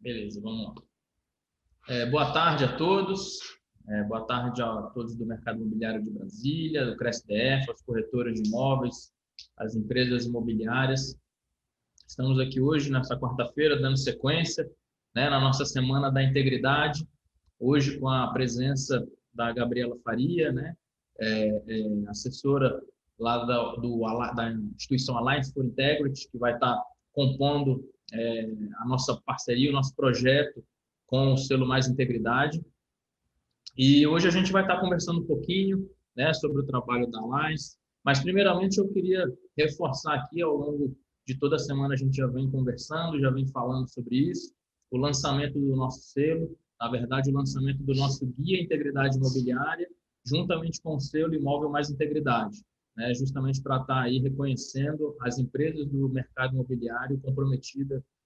Beleza, vamos lá. Boa tarde a todos. Boa tarde a todos do Mercado Imobiliário de Brasília, do CresDF, as corretoras de imóveis, as empresas imobiliárias. Estamos aqui hoje, nessa quarta-feira, dando sequência, né, na nossa Semana da Integridade, hoje com a presença da Gabriela Faria, né, assessora lá da instituição Alliance for Integrity, que vai estar compondo a nossa parceria, o nosso projeto com o selo Mais Integridade. E hoje a gente vai estar conversando um pouquinho, né, sobre o trabalho da Alliance, mas primeiramente eu queria reforçar aqui, ao longo de toda a semana a gente já vem conversando, já vem falando sobre isso, o lançamento do nosso selo, na verdade o lançamento do nosso Guia Integridade Imobiliária, juntamente com o selo Imóvel Mais Integridade, né, justamente para estar aí reconhecendo as empresas do mercado imobiliário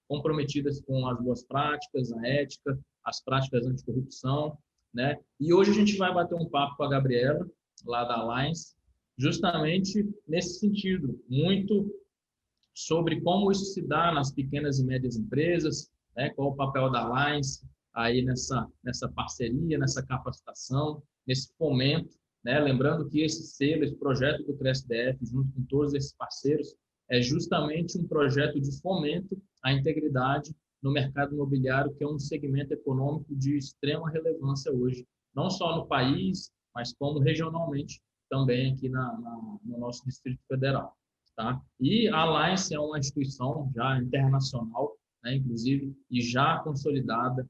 comprometidas com as boas práticas, a ética, as práticas anticorrupção, né? E hoje a gente vai bater um papo com a Gabriela, lá da Alliance, justamente nesse sentido, muito sobre como isso se dá nas pequenas e médias empresas, né? Qual o papel da Alliance aí nessa parceria, nessa capacitação, nesse fomento, né? Lembrando que esse selo, esse projeto do CresDF, junto com todos esses parceiros, é justamente um projeto de fomento à integridade no mercado imobiliário, que é um segmento econômico de extrema relevância hoje, não só no país, mas como regionalmente também aqui no nosso Distrito Federal. Tá? E a Alliance é uma instituição já internacional, né, inclusive, e já consolidada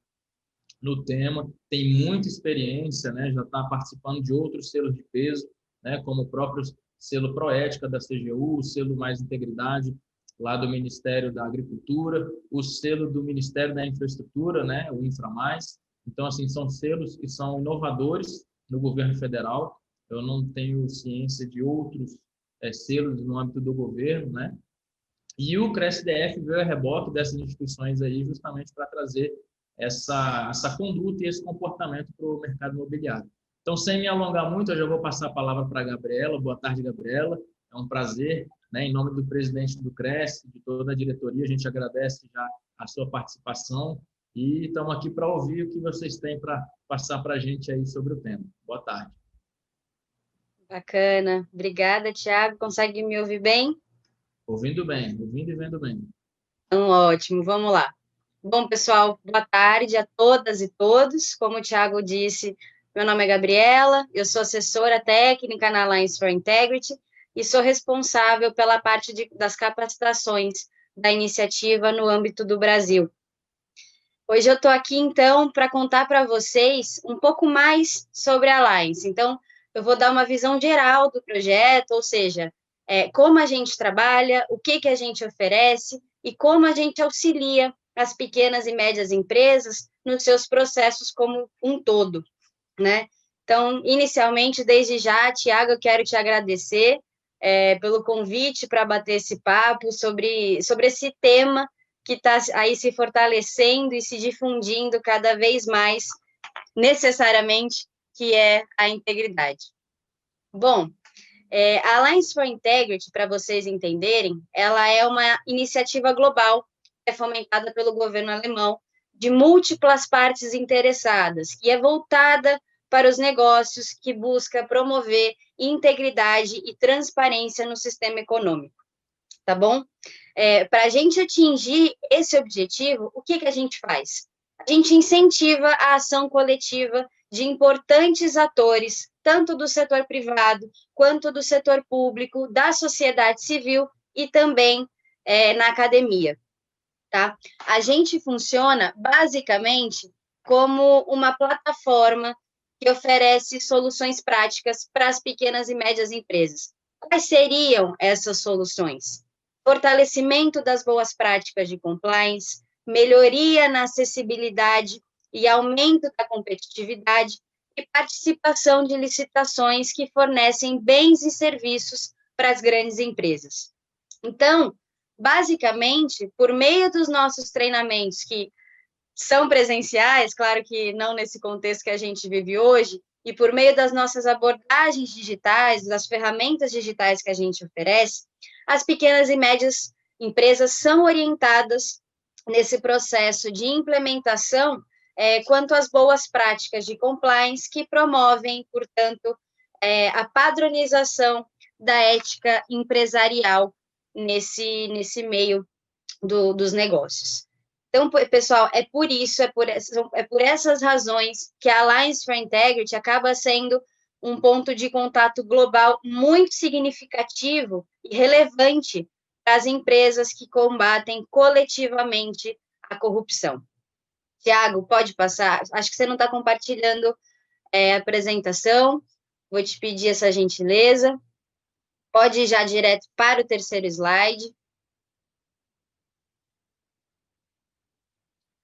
no tema, tem muita experiência, né, já está participando de outros selos de peso, né, como o próprio selo Proética da CGU, o selo Mais Integridade lá do Ministério da Agricultura, o selo do Ministério da Infraestrutura, né, o InfraMais. Então, assim, são selos que são inovadores no governo federal. Eu não tenho ciência de outros selos no âmbito do governo, né? E o CresDF veio a reboque dessas instituições aí justamente para trazer essa conduta e esse comportamento para o mercado imobiliário. Então, sem me alongar muito, eu já vou passar a palavra para a Gabriela. Boa tarde, Gabriela. É um prazer, né? Em nome do presidente do CRES, de toda a diretoria, a gente agradece já a sua participação e estamos aqui para ouvir o que vocês têm para passar para a gente aí sobre o tema. Boa tarde. Bacana. Obrigada, Thiago. Consegue me ouvir bem? Ouvindo bem, ouvindo e vendo bem. Então, ótimo. Vamos lá. Bom, pessoal, boa tarde a todas e todos. Como o Thiago disse, meu nome é Gabriela, eu sou assessora técnica na Alliance for Integrity e sou responsável pela parte das capacitações da iniciativa no âmbito do Brasil. Hoje eu estou aqui, então, para contar para vocês um pouco mais sobre a Alliance. Então, eu vou dar uma visão geral do projeto, ou seja, como a gente trabalha, o que a gente oferece e como a gente auxilia as pequenas e médias empresas nos seus processos como um todo, né? Então, inicialmente, desde já, Tiago, eu quero te agradecer pelo convite para bater esse papo sobre esse tema que está aí se fortalecendo e se difundindo cada vez mais, necessariamente, que é a integridade. Bom, a Alliance for Integrity, para vocês entenderem, ela é uma iniciativa global que é fomentada pelo governo alemão de múltiplas partes interessadas, que é voltada para os negócios, que busca promover integridade e transparência no sistema econômico, tá bom? Para a gente atingir esse objetivo, o que a gente faz? A gente incentiva a ação coletiva de importantes atores, tanto do setor privado, quanto do setor público, da sociedade civil e também na academia, tá? A gente funciona, basicamente, como uma plataforma que oferece soluções práticas para as pequenas e médias empresas. Quais seriam essas soluções? Fortalecimento das boas práticas de compliance, melhoria na acessibilidade e aumento da competitividade e participação de licitações que fornecem bens e serviços para as grandes empresas. Então, basicamente, por meio dos nossos treinamentos, que são presenciais, claro que não nesse contexto que a gente vive hoje, e por meio das nossas abordagens digitais, das ferramentas digitais que a gente oferece, as pequenas e médias empresas são orientadas nesse processo de implementação quanto às boas práticas de compliance que promovem, portanto, a padronização da ética empresarial nesse meio dos negócios. Então, pessoal, é por essas razões que a Alliance for Integrity acaba sendo um ponto de contato global muito significativo e relevante para as empresas que combatem coletivamente a corrupção. Tiago, pode passar? Acho que você não está compartilhando a apresentação. Vou te pedir essa gentileza. Pode ir já direto para o terceiro slide.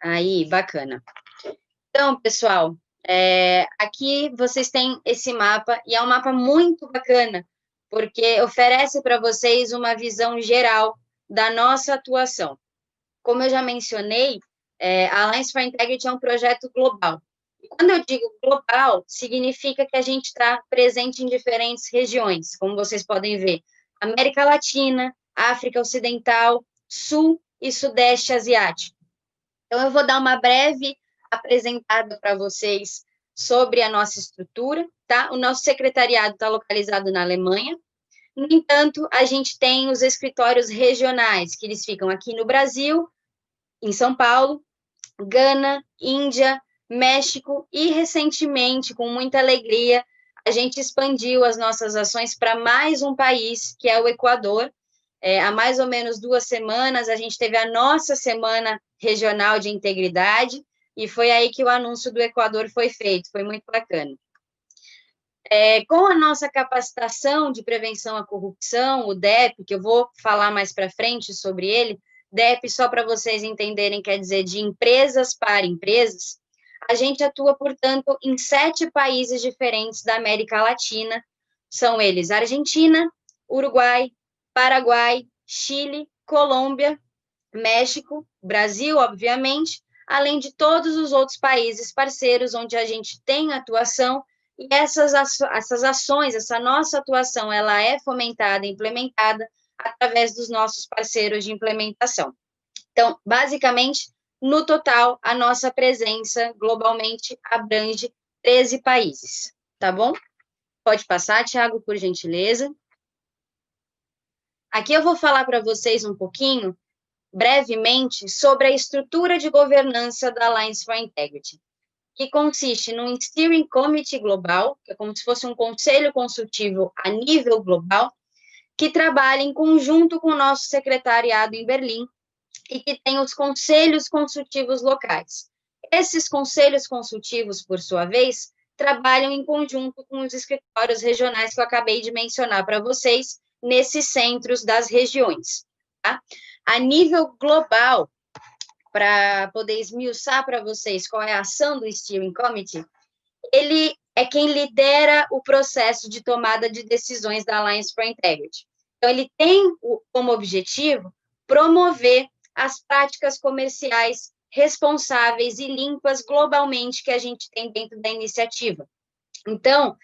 Aí, bacana. Então, pessoal, aqui vocês têm esse mapa, e é um mapa muito bacana, porque oferece para vocês uma visão geral da nossa atuação. Como eu já mencionei, a Alliance for Integrity é um projeto global. E quando eu digo global, significa que a gente está presente em diferentes regiões, como vocês podem ver, América Latina, África Ocidental, Sul e Sudeste Asiático. Então, eu vou dar uma breve apresentada para vocês sobre a nossa estrutura, tá? O nosso secretariado está localizado na Alemanha. No entanto, a gente tem os escritórios regionais, que eles ficam aqui no Brasil, em São Paulo, Gana, Índia, México e, recentemente, com muita alegria, a gente expandiu as nossas ações para mais um país, que é o Equador. Há mais ou menos 2 semanas, a gente teve a nossa Semana Regional de Integridade, e foi aí que o anúncio do Equador foi feito, foi muito bacana. Com a nossa capacitação de prevenção à corrupção, o DEP, que eu vou falar mais para frente sobre ele, DEP, só para vocês entenderem, quer dizer de empresas para empresas, a gente atua, portanto, em 7 países diferentes da América Latina, são eles Argentina, Uruguai, Paraguai, Chile, Colômbia, México, Brasil, obviamente, além de todos os outros países parceiros onde a gente tem atuação, e essas ações, essa nossa atuação, ela é fomentada e implementada através dos nossos parceiros de implementação. Então, basicamente, no total, a nossa presença globalmente abrange 13 países, tá bom? Pode passar, Tiago, por gentileza. Aqui eu vou falar para vocês um pouquinho, brevemente, sobre a estrutura de governança da Alliance for Integrity, que consiste num Steering Committee global, que é como se fosse um conselho consultivo a nível global, que trabalha em conjunto com o nosso secretariado em Berlim e que tem os conselhos consultivos locais. Esses conselhos consultivos, por sua vez, trabalham em conjunto com os escritórios regionais que eu acabei de mencionar para vocês, nesses centros das regiões. Tá? A nível global, para poder esmiuçar para vocês qual é a ação do Steering Committee, ele é quem lidera o processo de tomada de decisões da Alliance for Integrity. Então, ele tem como objetivo promover as práticas comerciais responsáveis e limpas globalmente que a gente tem dentro da iniciativa. Então,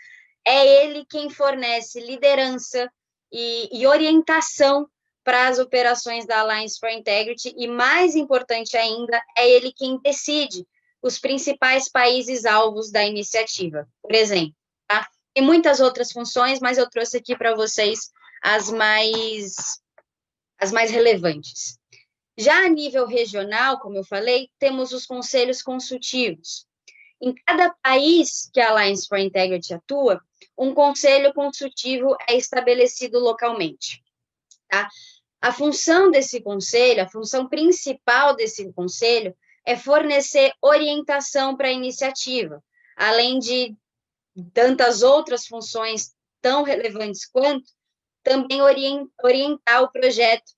é ele quem fornece liderança e orientação para as operações da Alliance for Integrity, e mais importante ainda, é ele quem decide os principais países alvos da iniciativa, por exemplo. Tá? Tem muitas outras funções, mas eu trouxe aqui para vocês as mais relevantes. Já a nível regional, como eu falei, temos os conselhos consultivos. Em cada país que a Alliance for Integrity atua, um conselho consultivo é estabelecido localmente. Tá? A função desse conselho, a função principal desse conselho, é fornecer orientação para a iniciativa, além de tantas outras funções tão relevantes quanto, também orientar o projeto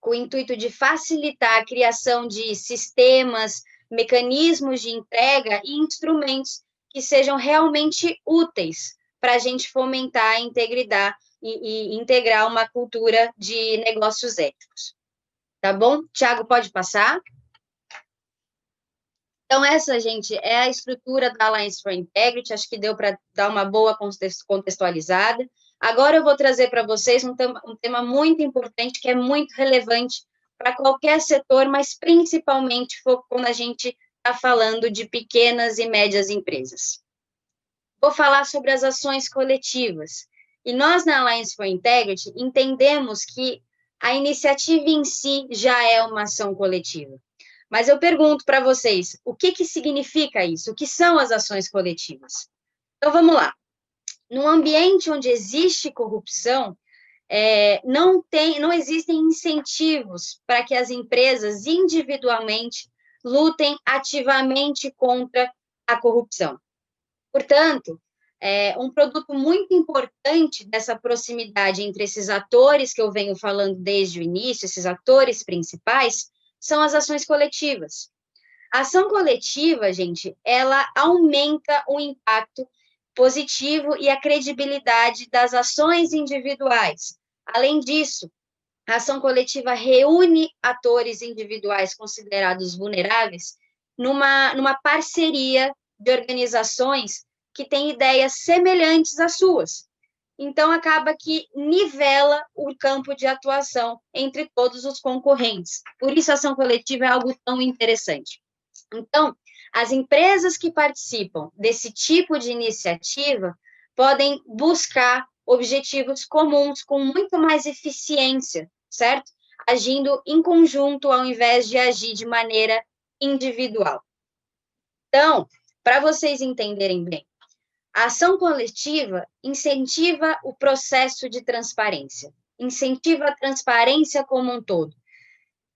com o intuito de facilitar a criação de sistemas, mecanismos de entrega e instrumentos que sejam realmente úteis para a gente fomentar a integridade e integrar uma cultura de negócios éticos. Tá bom? Tiago, pode passar? Então, essa, gente, é a estrutura da Alliance for Integrity, acho que deu para dar uma boa contextualizada. Agora eu vou trazer para vocês um tema muito importante, que é muito relevante para qualquer setor, mas principalmente quando a gente está falando de pequenas e médias empresas. Vou falar sobre as ações coletivas. E nós, na Alliance for Integrity, entendemos que a iniciativa em si já é uma ação coletiva. Mas eu pergunto para vocês, o que significa isso? O que são as ações coletivas? Então, vamos lá. Num ambiente onde existe corrupção, não existem incentivos para que as empresas individualmente lutem ativamente contra a corrupção. Portanto, um produto muito importante dessa proximidade entre esses atores que eu venho falando desde o início, esses atores principais, são as ações coletivas. A ação coletiva, gente, ela aumenta o impacto positivo e a credibilidade das ações individuais. Além disso, a ação coletiva reúne atores individuais considerados vulneráveis numa parceria de organizações que têm ideias semelhantes às suas. Então, acaba que nivela o campo de atuação entre todos os concorrentes. Por isso, a ação coletiva é algo tão interessante. Então, as empresas que participam desse tipo de iniciativa podem buscar objetivos comuns com muito mais eficiência, certo? Agindo em conjunto ao invés de agir de maneira individual. Então, para vocês entenderem bem, a ação coletiva incentiva o processo de transparência, incentiva a transparência como um todo.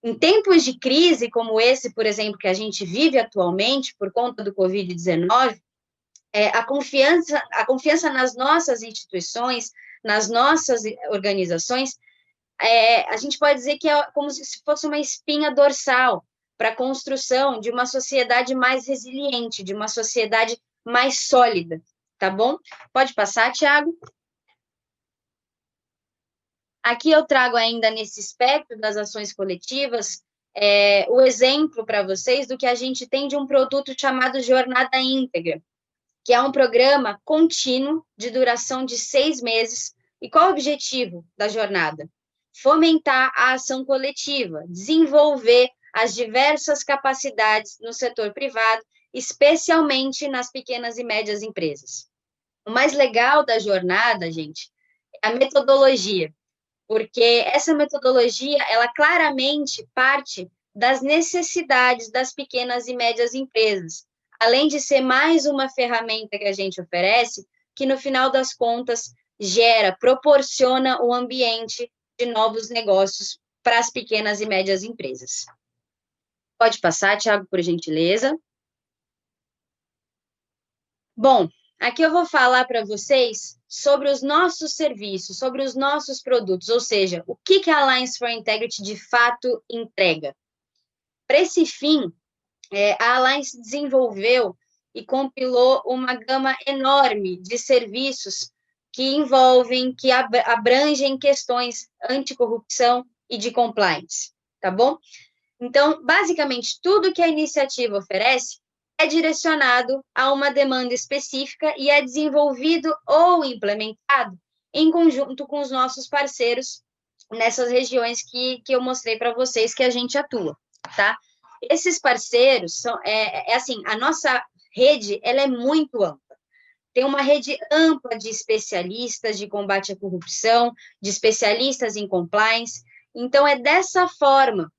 Em tempos de crise como esse, por exemplo, que a gente vive atualmente por conta do Covid-19, a confiança nas nossas instituições, nas nossas organizações, a gente pode dizer que é como se fosse uma espinha dorsal para a construção de uma sociedade mais resiliente, de uma sociedade mais sólida, tá bom? Pode passar, Thiago. Aqui eu trago ainda nesse espectro das ações coletivas o exemplo para vocês do que a gente tem de um produto chamado Jornada Íntegra, que é um programa contínuo de duração de 6 meses. E qual o objetivo da jornada? Fomentar a ação coletiva, desenvolver as diversas capacidades no setor privado, especialmente nas pequenas e médias empresas. O mais legal da jornada, gente, é a metodologia, porque essa metodologia, ela claramente parte das necessidades das pequenas e médias empresas, além de ser mais uma ferramenta que a gente oferece, que no final das contas proporciona um ambiente de novos negócios para as pequenas e médias empresas. Pode passar, Thiago, por gentileza. Bom, aqui eu vou falar para vocês sobre os nossos serviços, sobre os nossos produtos, ou seja, o que a Alliance for Integrity de fato entrega. Para esse fim, a Alliance desenvolveu e compilou uma gama enorme de serviços que abrangem questões anticorrupção e de compliance, tá bom? Então, basicamente, tudo que a iniciativa oferece é direcionado a uma demanda específica e é desenvolvido ou implementado em conjunto com os nossos parceiros nessas regiões que eu mostrei para vocês que a gente atua, tá? Esses parceiros são, assim, a nossa rede, ela é muito ampla. Tem uma rede ampla de especialistas de combate à corrupção, de especialistas em compliance. Então, é dessa forma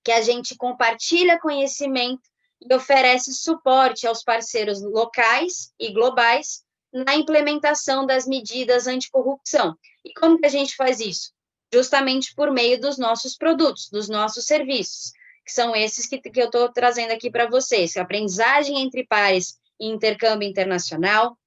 que a gente compartilha conhecimento e oferece suporte aos parceiros locais e globais na implementação das medidas anticorrupção. E como que a gente faz isso? Justamente por meio dos nossos produtos, dos nossos serviços, que são esses que eu estou trazendo aqui para vocês: aprendizagem entre pares e intercâmbio internacional,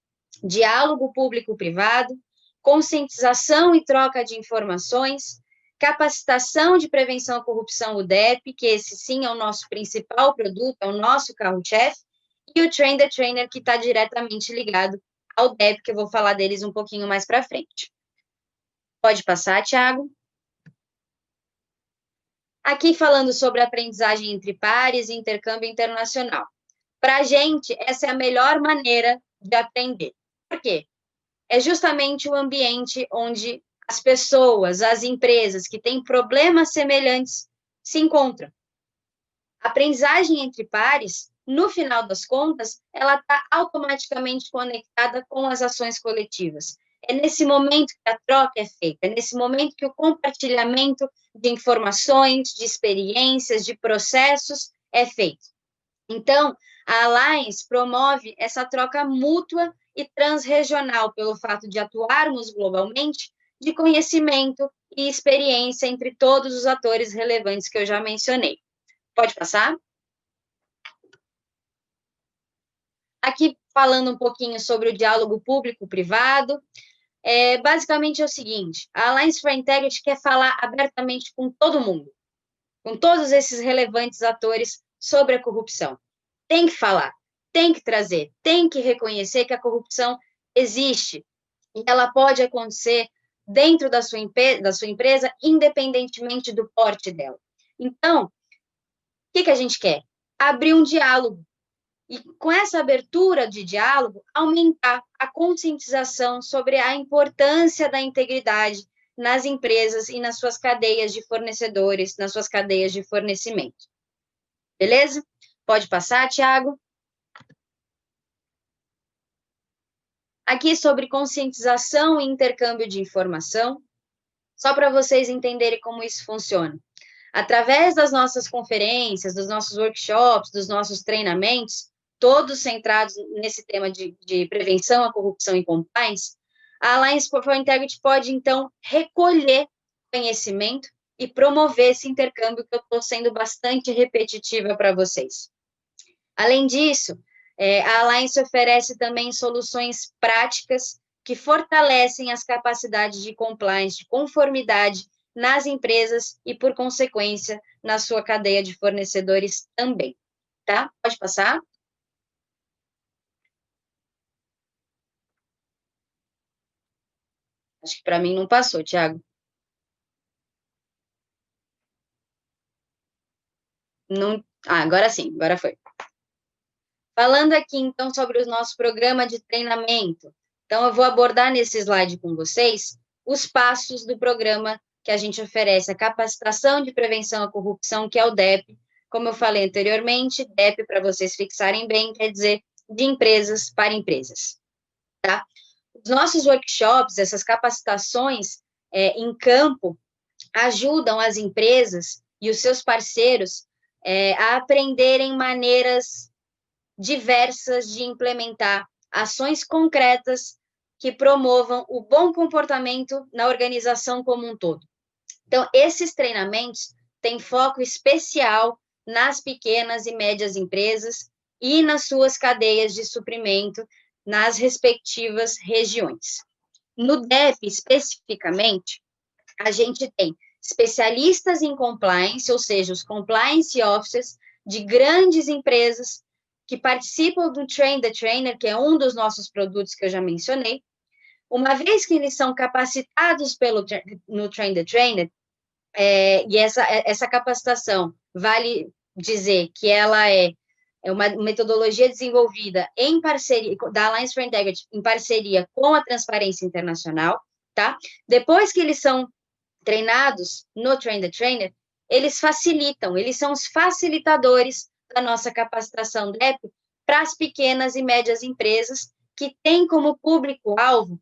diálogo público-privado, conscientização e troca de informações, capacitação de prevenção à corrupção, o DEP, que esse sim é o nosso principal produto, é o nosso carro-chefe, e o Train the Trainer, que está diretamente ligado ao DEP, que eu vou falar deles um pouquinho mais para frente. Pode passar, Thiago. Aqui falando sobre aprendizagem entre pares e intercâmbio internacional. Para a gente, essa é a melhor maneira de aprender. Por quê? É justamente o ambiente onde as pessoas, as empresas que têm problemas semelhantes se encontram. A aprendizagem entre pares, no final das contas, ela está automaticamente conectada com as ações coletivas. É nesse momento que a troca é feita, é nesse momento que o compartilhamento de informações, de experiências, de processos é feito. Então, a Alliance promove essa troca mútua e transregional pelo fato de atuarmos globalmente, de conhecimento e experiência entre todos os atores relevantes que eu já mencionei. Pode passar? Aqui, falando um pouquinho sobre o diálogo público-privado, basicamente é o seguinte, a Alliance for Integrity quer falar abertamente com todo mundo, com todos esses relevantes atores sobre a corrupção. Tem que falar, tem que trazer, tem que reconhecer que a corrupção existe e ela pode acontecer dentro da sua empresa, independentemente do porte dela. Então, o que a gente quer? Abrir um diálogo. E com essa abertura de diálogo, aumentar a conscientização sobre a importância da integridade nas empresas e nas suas cadeias de fornecedores, nas suas cadeias de fornecimento. Beleza? Pode passar, Thiago. Aqui sobre conscientização e intercâmbio de informação, só para vocês entenderem como isso funciona. Através das nossas conferências, dos nossos workshops, dos nossos treinamentos, todos centrados nesse tema de prevenção à corrupção e compliance, a Alliance for Integrity pode, então, recolher conhecimento e promover esse intercâmbio, que eu estou sendo bastante repetitiva para vocês. Além disso, a Alliance oferece também soluções práticas que fortalecem as capacidades de compliance, de conformidade nas empresas e, por consequência, na sua cadeia de fornecedores também. Tá? Pode passar? Acho que para mim não passou, Thiago. Não... agora sim, agora foi. Falando aqui, então, sobre o nosso programa de treinamento. Então, eu vou abordar nesse slide com vocês os passos do programa que a gente oferece, a capacitação de prevenção à corrupção, que é o DEP. Como eu falei anteriormente, DEP, para vocês fixarem bem, quer dizer de empresas para empresas. Tá? Os nossos workshops, essas capacitações em campo, ajudam as empresas e os seus parceiros a aprenderem maneiras diversas de implementar ações concretas que promovam o bom comportamento na organização como um todo. Então, esses treinamentos têm foco especial nas pequenas e médias empresas e nas suas cadeias de suprimento nas respectivas regiões. No DEP, especificamente, a gente tem especialistas em compliance, ou seja, os compliance officers de grandes empresas que participam do Train the Trainer, que é um dos nossos produtos que eu já mencionei. Uma vez que eles são capacitados no Train the Trainer, e essa capacitação, vale dizer que ela é uma metodologia desenvolvida em parceria, da Alliance for Integrity, em parceria com a Transparência Internacional, tá? Depois que eles são treinados no Train the Trainer, eles facilitam, eles são os facilitadores da nossa capacitação DEP para as pequenas e médias empresas que têm como público-alvo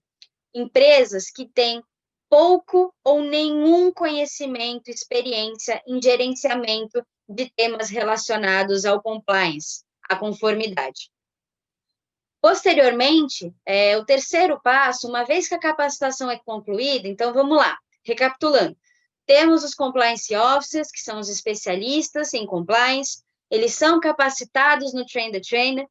empresas que têm pouco ou nenhum conhecimento, experiência em gerenciamento de temas relacionados ao compliance, à conformidade. Posteriormente, o terceiro passo, uma vez que a capacitação é concluída, então vamos lá, recapitulando, temos os compliance officers, que são os especialistas em compliance, eles são capacitados no Train the Trainer,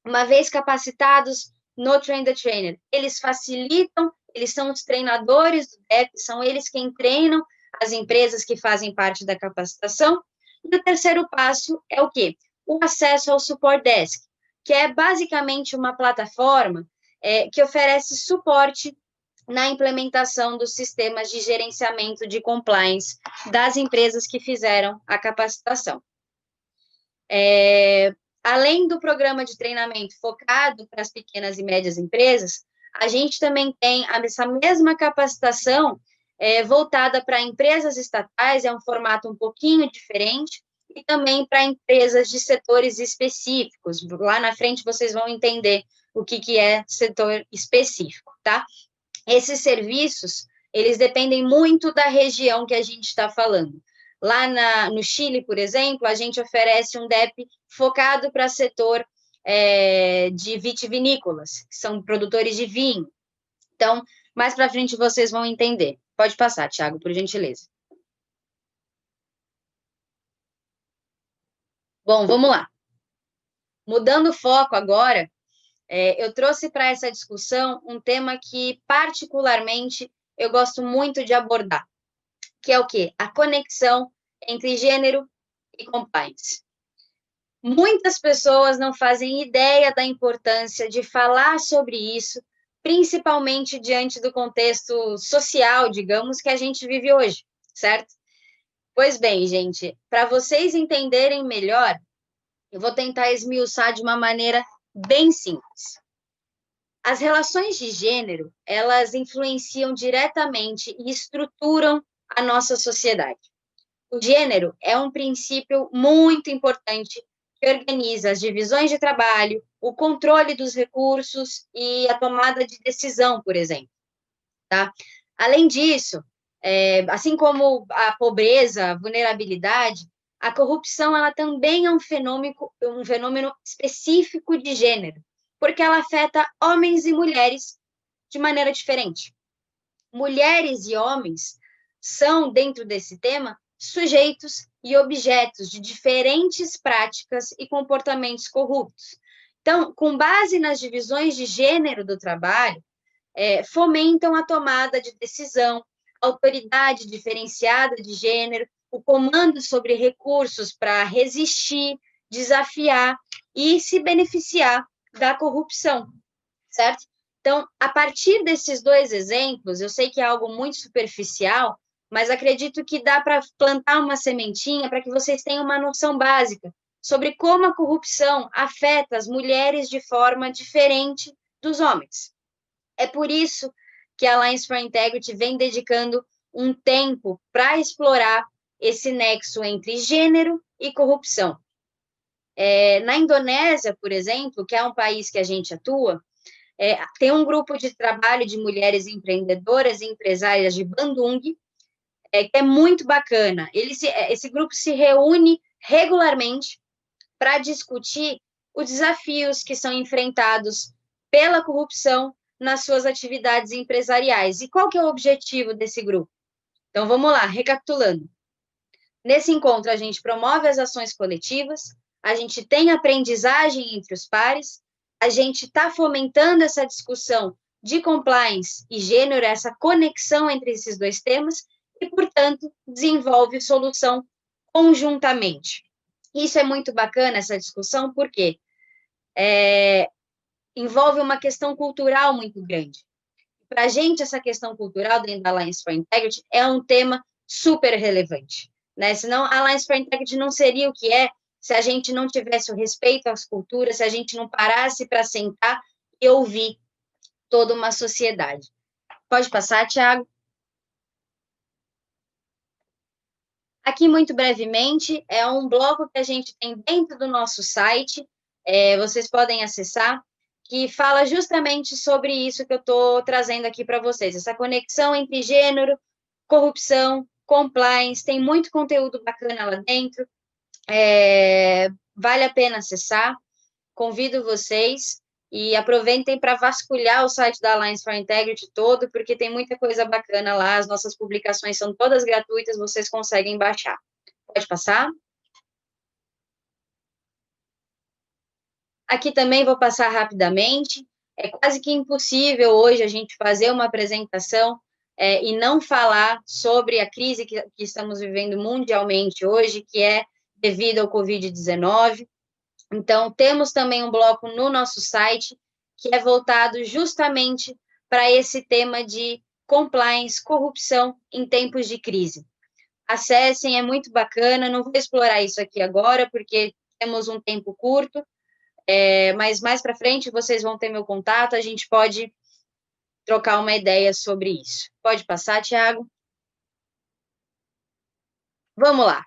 uma vez capacitados no Train the Trainer, eles facilitam, eles são os treinadores do DEP, são eles quem treinam as empresas que fazem parte da capacitação. E o terceiro passo é o quê? O acesso ao Support Desk, que é basicamente uma plataforma que oferece suporte na implementação dos sistemas de gerenciamento de compliance das empresas que fizeram a capacitação. Além do programa de treinamento focado para as pequenas e médias empresas, a gente também tem essa mesma capacitação voltada para empresas estatais, é um formato um pouquinho diferente, e também para empresas de setores específicos. Lá na frente vocês vão entender o que é setor específico, tá? Esses serviços, eles dependem muito da região que a gente está falando. Lá no Chile, por exemplo, a gente oferece um DEP focado para setor de vitivinícolas, que são produtores de vinho. Então, mais para frente vocês vão entender. Pode passar, Thiago, por gentileza. Bom, vamos lá. Mudando o foco agora, eu trouxe para essa discussão um tema que, particularmente, eu gosto muito de abordar, que é o quê? A conexão entre gênero e compliance. Muitas pessoas não fazem ideia da importância de falar sobre isso, principalmente diante do contexto social, digamos, que a gente vive hoje, certo? Pois bem, gente, para vocês entenderem melhor, eu vou tentar esmiuçar de uma maneira bem simples. As relações de gênero, elas influenciam diretamente e estruturam a nossa sociedade. O gênero é um princípio muito importante que organiza as divisões de trabalho, o controle dos recursos e a tomada de decisão, por exemplo. Tá? Além disso, assim como a pobreza, a vulnerabilidade, a corrupção ela também é um fenômeno específico de gênero, porque ela afeta homens e mulheres de maneira diferente. Mulheres e homens são, dentro desse tema, sujeitos e objetos de diferentes práticas e comportamentos corruptos. Então, com base nas divisões de gênero do trabalho, fomentam a tomada de decisão, autoridade diferenciada de gênero, o comando sobre recursos para resistir, desafiar e se beneficiar da corrupção, certo? Então, a partir desses dois exemplos, eu sei que é algo muito superficial, mas acredito que dá para plantar uma sementinha para que vocês tenham uma noção básica sobre como a corrupção afeta as mulheres de forma diferente dos homens. É por isso que a Alliance for Integrity vem dedicando um tempo para explorar esse nexo entre gênero e corrupção. Na Indonésia, por exemplo, que é um país que a gente atua, tem um grupo de trabalho de mulheres empreendedoras e empresárias de Bandung, que é muito bacana. Esse grupo se reúne regularmente para discutir os desafios que são enfrentados pela corrupção nas suas atividades empresariais. E qual que é o objetivo desse grupo? Então, vamos lá, recapitulando. Nesse encontro, a gente promove as ações coletivas, a gente tem aprendizagem entre os pares, a gente está fomentando essa discussão de compliance e gênero, essa conexão entre esses dois temas, e, portanto, desenvolve solução conjuntamente. Isso é muito bacana, essa discussão, porque envolve uma questão cultural muito grande. Para a gente, essa questão cultural dentro da Alliance for Integrity é um tema super relevante, né? Senão a Alliance for Integrity não seria o que é se a gente não tivesse o respeito às culturas, se a gente não parasse para sentar e ouvir toda uma sociedade. Pode passar, Thiago? Aqui, muito brevemente, é um bloco que a gente tem dentro do nosso site, vocês podem acessar, que fala justamente sobre isso que eu estou trazendo aqui para vocês, essa conexão entre gênero, corrupção, compliance, tem muito conteúdo bacana lá dentro, vale a pena acessar, convido vocês e aproveitem para vasculhar o site da Alliance for Integrity todo, porque tem muita coisa bacana lá, as nossas publicações são todas gratuitas, vocês conseguem baixar. Pode passar? Aqui também vou passar rapidamente, é quase que impossível hoje a gente fazer uma apresentação e não falar sobre a crise que estamos vivendo mundialmente hoje, que é devido ao Covid-19. Então, temos também um bloco no nosso site que é voltado justamente para esse tema de compliance, corrupção em tempos de crise. Acessem, é muito bacana, não vou explorar isso aqui agora, porque temos um tempo curto, mas mais para frente vocês vão ter meu contato, a gente pode trocar uma ideia sobre isso. Pode passar, Thiago? vamos lá.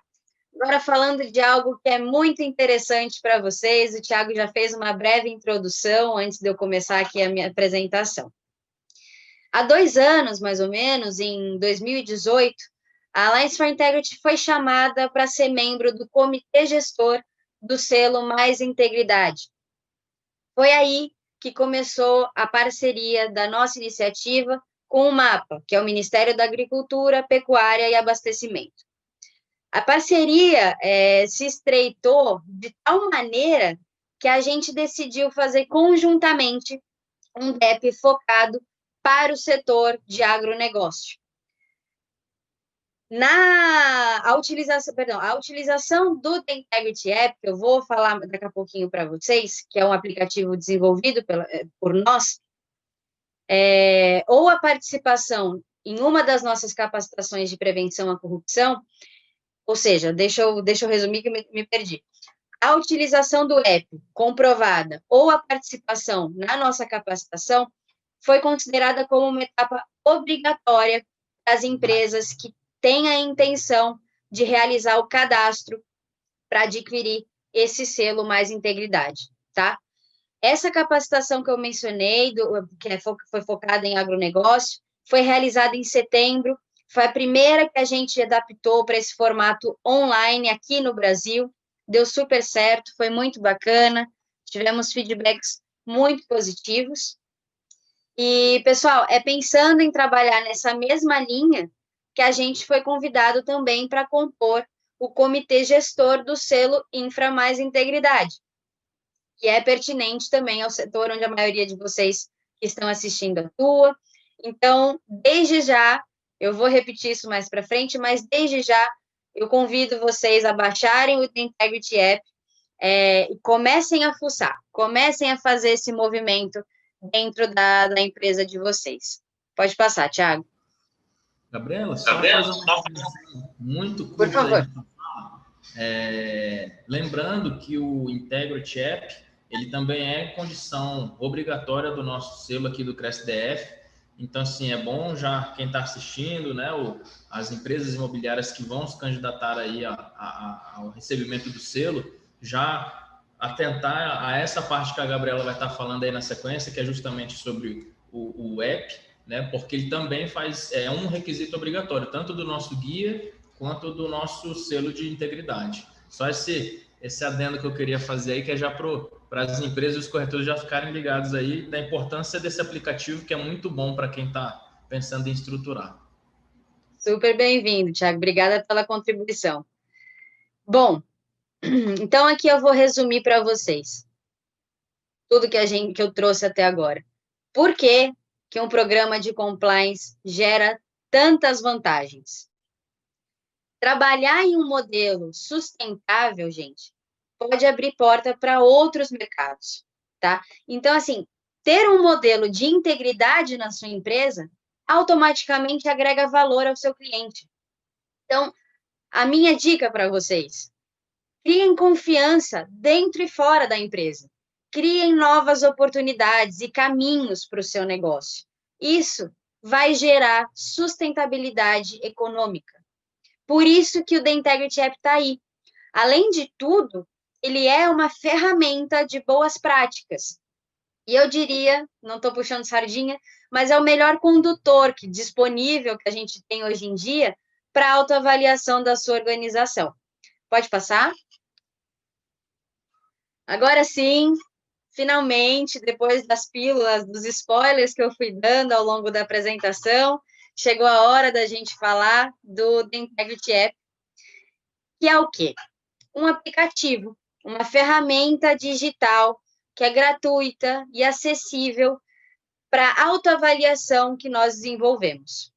Agora falando de algo que é muito interessante para vocês, o Thiago já fez uma breve introdução antes de eu começar aqui a minha apresentação. Há 2 anos, mais ou menos, em 2018, a Alliance for Integrity foi chamada para ser membro do comitê gestor do selo Mais Integridade. Foi aí que começou a parceria da nossa iniciativa com o MAPA, que é o Ministério da Agricultura, Pecuária e Abastecimento. A parceria se estreitou de tal maneira que a gente decidiu fazer conjuntamente um DEP focado para o setor de agronegócio. A utilização do The Integrity App, que eu vou falar daqui a pouquinho para vocês, que é um aplicativo desenvolvido por nós, ou a participação em uma das nossas capacitações de prevenção à corrupção, ou seja, deixa eu resumir que me perdi. A utilização do app comprovada ou a participação na nossa capacitação foi considerada como uma etapa obrigatória das empresas que têm a intenção de realizar o cadastro para adquirir esse selo Mais Integridade, tá? Essa capacitação que eu mencionei, foi focada em agronegócio, foi realizada em setembro, foi a primeira que a gente adaptou para esse formato online aqui no Brasil, deu super certo, foi muito bacana, tivemos feedbacks muito positivos. E, pessoal, é pensando em trabalhar nessa mesma linha que a gente foi convidado também para compor o comitê gestor do selo Infra Mais Integridade, que é pertinente também ao setor onde a maioria de vocês que estão assistindo atua. Então, desde já, eu vou repetir isso mais para frente, mas desde já eu convido vocês a baixarem o The Integrity App e comecem a fuçar, comecem a fazer esse movimento dentro da empresa de vocês. Pode passar, Thiago. Gabriela, só fazer uma informação muito curta. Por favor. Lembrando que o Integrity App, ele também é condição obrigatória do nosso selo aqui do CresceDF. Então, assim, é bom já quem está assistindo, né, as empresas imobiliárias que vão se candidatar aí ao recebimento do selo, já atentar a essa parte que a Gabriela vai estar falando aí na sequência, que é justamente sobre o app, né, porque ele também é um requisito obrigatório, tanto do nosso guia quanto do nosso selo de integridade. Só esse adendo que eu queria fazer aí, que é já para as empresas e os corretores já ficarem ligados aí da importância desse aplicativo, que é muito bom para quem está pensando em estruturar. Super bem-vindo, Thiago. Obrigada pela contribuição. Bom, então aqui eu vou resumir para vocês tudo que eu trouxe até agora. Por que um programa de compliance gera tantas vantagens? Trabalhar em um modelo sustentável, gente, pode abrir porta para outros mercados, tá? Então, assim, ter um modelo de integridade na sua empresa automaticamente agrega valor ao seu cliente. Então, a minha dica para vocês: criem confiança dentro e fora da empresa. Criem novas oportunidades e caminhos para o seu negócio. Isso vai gerar sustentabilidade econômica. Por isso que o The Integrity App está aí. Além de tudo, ele é uma ferramenta de boas práticas. E eu diria, não estou puxando sardinha, mas é o melhor condutor disponível que a gente tem hoje em dia para autoavaliação da sua organização. Pode passar? Agora sim, finalmente, depois das pílulas, dos spoilers que eu fui dando ao longo da apresentação, chegou a hora da gente falar do The Integrity App, que é o quê? Um aplicativo, uma ferramenta digital que é gratuita e acessível para a autoavaliação que nós desenvolvemos.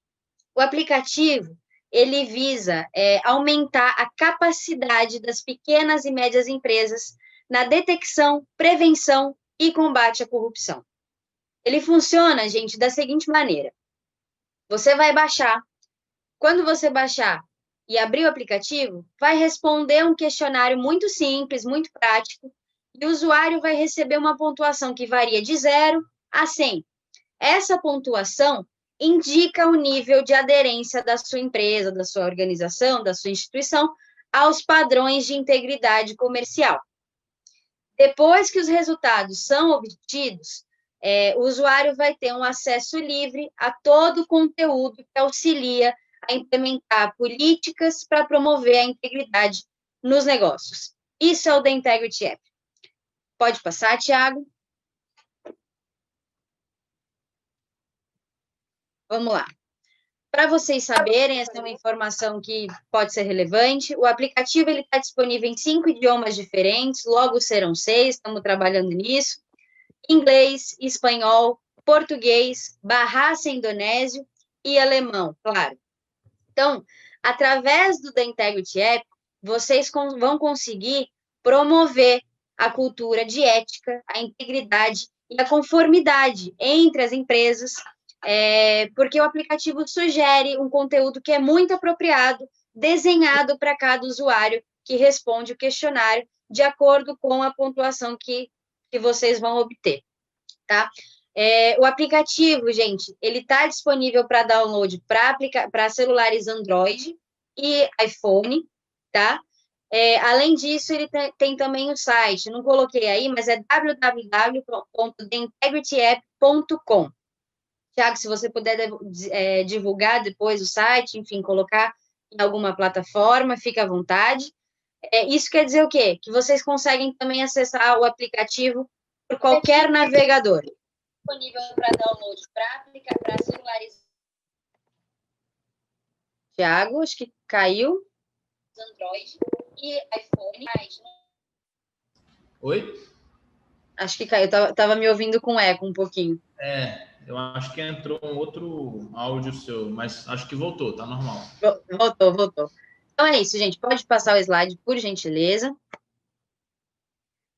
O aplicativo, ele visa aumentar a capacidade das pequenas e médias empresas na detecção, prevenção e combate à corrupção. Ele funciona, gente, da seguinte maneira. Você vai baixar. Quando você baixar e abrir o aplicativo, vai responder um questionário muito simples, muito prático, e o usuário vai receber uma pontuação que varia de 0 a 100. Essa pontuação indica o nível de aderência da sua empresa, da sua organização, da sua instituição aos padrões de integridade comercial. Depois que os resultados são obtidos, o usuário vai ter um acesso livre a todo o conteúdo que auxilia a implementar políticas para promover a integridade nos negócios. Isso é o The Integrity App. Pode passar, Thiago? Vamos lá. Para vocês saberem, essa é uma informação que pode ser relevante. O aplicativo está disponível em 5 idiomas diferentes, logo serão 6, estamos trabalhando nisso. Inglês, espanhol, português, Bahasa indonésio e alemão, claro. Então, através do The Integrity App, vocês vão conseguir promover a cultura de ética, a integridade e a conformidade entre as empresas, porque o aplicativo sugere um conteúdo que é muito apropriado, desenhado para cada usuário que responde o questionário, de acordo com a pontuação que vocês vão obter, tá? O aplicativo, gente, ele está disponível para download para celulares Android e iPhone, tá? Além disso, ele tem também o site, não coloquei aí, mas é www.theintegrityapp.com. Thiago, se você puder divulgar depois o site, enfim, colocar em alguma plataforma, fica à vontade. Isso quer dizer o quê? Que vocês conseguem também acessar o aplicativo por qualquer navegador. Disponível para download para celulares. Thiago, acho que caiu. Android e iPhone. Oi? Acho que caiu. Tava me ouvindo com eco um pouquinho. Eu acho que entrou um outro áudio seu, mas acho que voltou, tá normal. Voltou. Então é isso, gente. Pode passar o slide, por gentileza.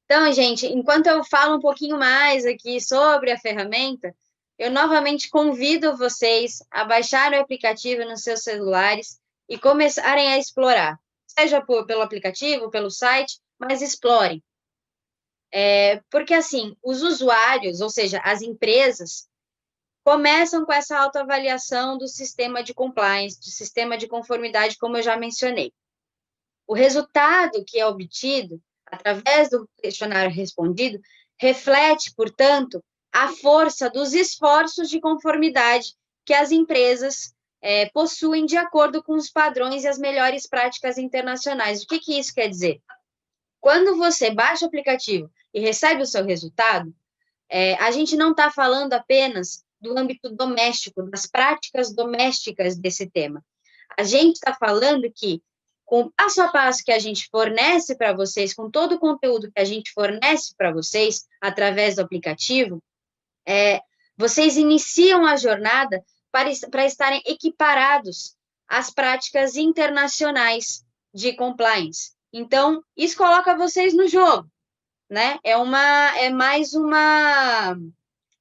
Então, gente, enquanto eu falo um pouquinho mais aqui sobre a ferramenta, eu novamente convido vocês a baixarem o aplicativo nos seus celulares e começarem a explorar, seja pelo aplicativo, pelo site, mas explorem. Porque, assim, os usuários, ou seja, as empresas, começam com essa autoavaliação do sistema de compliance, do sistema de conformidade, como eu já mencionei. O resultado que é obtido através do questionário respondido, reflete, portanto, a força dos esforços de conformidade que as empresas possuem de acordo com os padrões e as melhores práticas internacionais. O que isso quer dizer? Quando você baixa o aplicativo e recebe o seu resultado, a gente não está falando apenas do âmbito doméstico, das práticas domésticas desse tema. A gente está falando que com o passo a passo que a gente fornece para vocês, com todo o conteúdo que a gente fornece para vocês através do aplicativo, vocês iniciam a jornada para estarem equiparados às práticas internacionais de compliance. Então, isso coloca vocês no jogo, né? É mais uma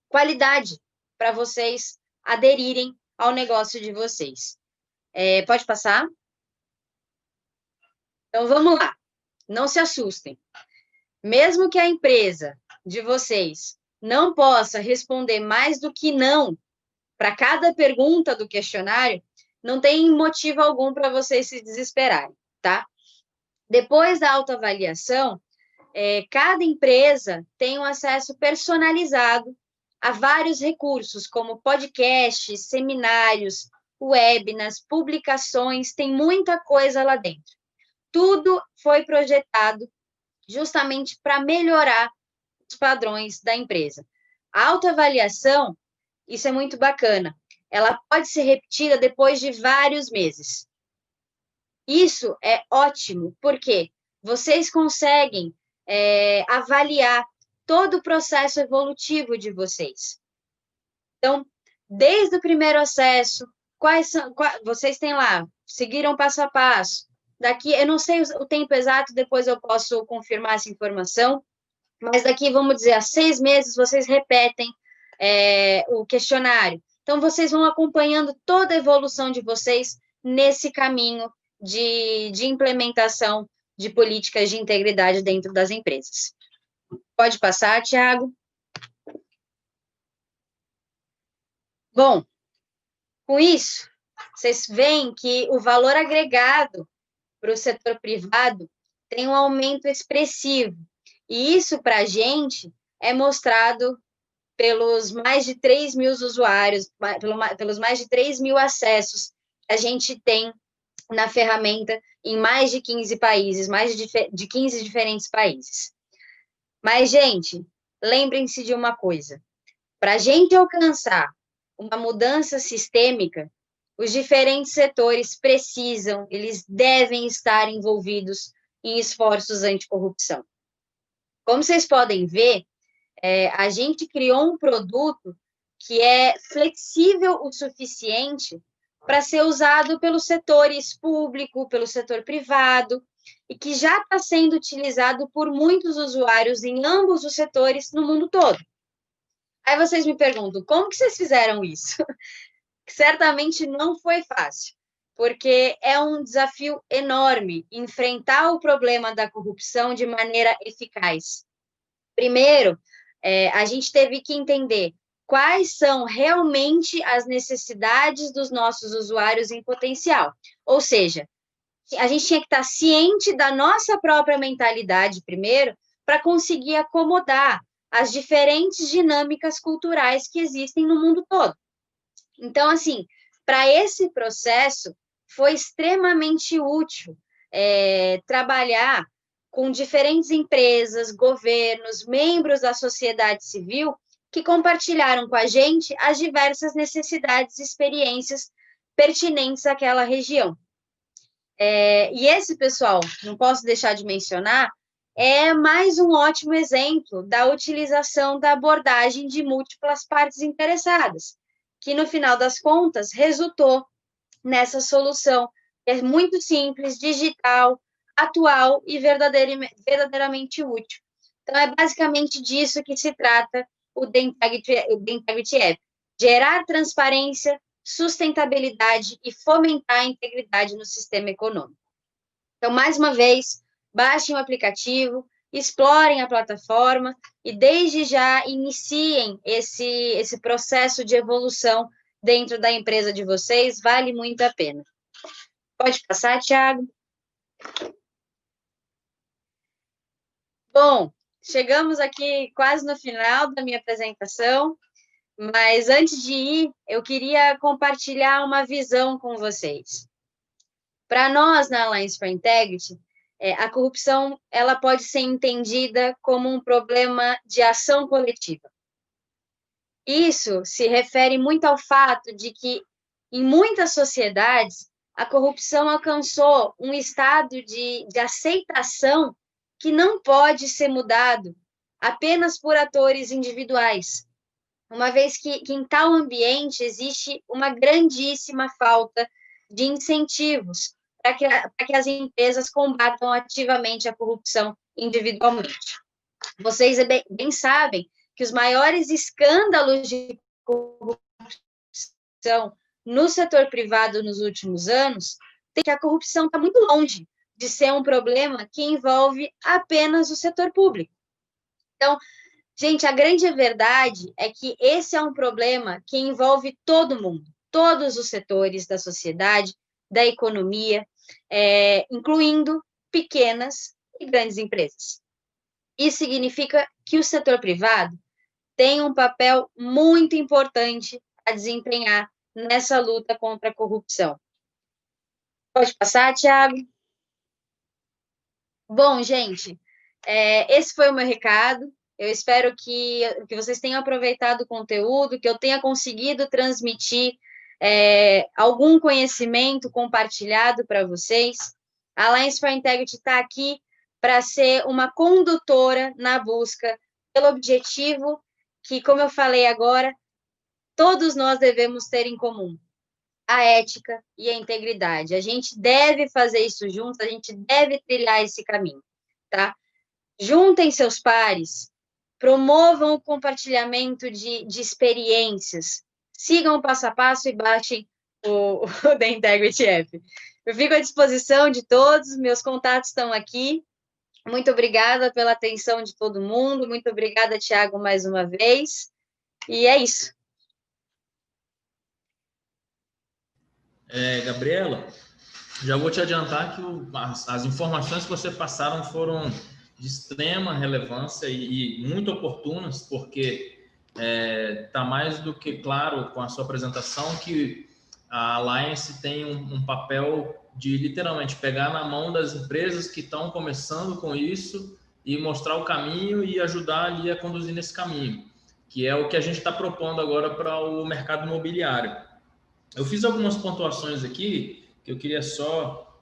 qualidade para vocês aderirem ao negócio de vocês. Pode passar? Então, vamos lá. Não se assustem. Mesmo que a empresa de vocês não possa responder mais do que não para cada pergunta do questionário, não tem motivo algum para vocês se desesperarem, tá? Depois da autoavaliação, cada empresa tem um acesso personalizado a vários recursos, como podcasts, seminários, webinars, publicações, tem muita coisa lá dentro. Tudo foi projetado justamente para melhorar os padrões da empresa. A autoavaliação, isso é muito bacana, ela pode ser repetida depois de vários meses. Isso é ótimo, porque vocês conseguem avaliar todo o processo evolutivo de vocês. Então, desde o primeiro acesso, vocês têm lá, seguiram passo a passo. Daqui, eu não sei o tempo exato, depois eu posso confirmar essa informação, mas daqui, vamos dizer, a 6 meses, vocês repetem o questionário. Então, vocês vão acompanhando toda a evolução de vocês nesse caminho de implementação de políticas de integridade dentro das empresas. Pode passar, Thiago. Bom, Com isso, vocês veem que o valor agregado para o setor privado tem um aumento expressivo. E isso, para a gente, é mostrado pelos mais de 3 mil usuários, pelos mais de 3 mil acessos que a gente tem na ferramenta em mais de 15 países, mais de 15 diferentes países. Mas, gente, lembrem-se de uma coisa. Para a gente alcançar uma mudança sistêmica, os diferentes setores precisam, eles devem estar envolvidos em esforços anticorrupção. Como vocês podem ver, a gente criou um produto que é flexível o suficiente para ser usado pelos setores público, pelo setor privado, e que já está sendo utilizado por muitos usuários em ambos os setores no mundo todo. Aí vocês me perguntam, como que vocês fizeram isso? Certamente não foi fácil, porque é um desafio enorme enfrentar o problema da corrupção de maneira eficaz. Primeiro, a gente teve que entender quais são realmente as necessidades dos nossos usuários em potencial. Ou seja, a gente tinha que estar ciente da nossa própria mentalidade primeiro, para conseguir acomodar as diferentes dinâmicas culturais que existem no mundo todo. Então, assim, para esse processo, foi extremamente útil trabalhar com diferentes empresas, governos, membros da sociedade civil, que compartilharam com a gente as diversas necessidades e experiências pertinentes àquela região. E esse, pessoal, não posso deixar de mencionar, é mais um ótimo exemplo da utilização da abordagem de múltiplas partes interessadas, que, no final das contas, resultou nessa solução, que é muito simples, digital, atual e verdadeiramente útil. Então, é basicamente disso que se trata o The Integrity App. Gerar transparência, sustentabilidade e fomentar a integridade no sistema econômico. Então, mais uma vez, baixem o aplicativo, explorem a plataforma e, desde já, iniciem esse processo de evolução dentro da empresa de vocês, vale muito a pena. Pode passar, Thiago? Bom, chegamos aqui quase no final da minha apresentação, mas antes de ir, eu queria compartilhar uma visão com vocês. Para nós, na Alliance for Integrity, a corrupção ela pode ser entendida como um problema de ação coletiva. Isso se refere muito ao fato de que, em muitas sociedades, a corrupção alcançou um estado de aceitação que não pode ser mudado apenas por atores individuais, uma vez que em tal ambiente existe uma grandíssima falta de incentivos para que as empresas combatam ativamente a corrupção individualmente. Vocês bem sabem que os maiores escândalos de corrupção no setor privado nos últimos anos, tem que a corrupção está muito longe de ser um problema que envolve apenas o setor público. Então, gente, a grande verdade é que esse é um problema que envolve todo mundo, todos os setores da sociedade, da economia, incluindo pequenas e grandes empresas. Isso significa que o setor privado tem um papel muito importante a desempenhar nessa luta contra a corrupção. Pode passar, Thiago? Bom, gente, esse foi o meu recado. Eu espero que vocês tenham aproveitado o conteúdo, que eu tenha conseguido transmitir algum conhecimento compartilhado para vocês. A Alliance for Integrity está aqui para ser uma condutora na busca pelo objetivo que, como eu falei agora, todos nós devemos ter em comum: a ética e a integridade. A gente deve fazer isso juntos, a gente deve trilhar esse caminho, tá? Juntem seus pares, promovam o compartilhamento de experiências, sigam o passo a passo e baixem o The Integrity App. Eu fico à disposição de todos, meus contatos estão aqui. Muito obrigada pela atenção de todo mundo, muito obrigada, Thiago, mais uma vez, e é isso. Gabriela, já vou te adiantar que as informações que você passaram foram de extrema relevância e muito oportunas, porque está mais do que claro com a sua apresentação que a Alliance tem um papel de literalmente pegar na mão das empresas que estão começando com isso e mostrar o caminho e ajudar ali a conduzir nesse caminho, que é o que a gente está propondo agora para o mercado imobiliário. Eu fiz algumas pontuações aqui que eu queria só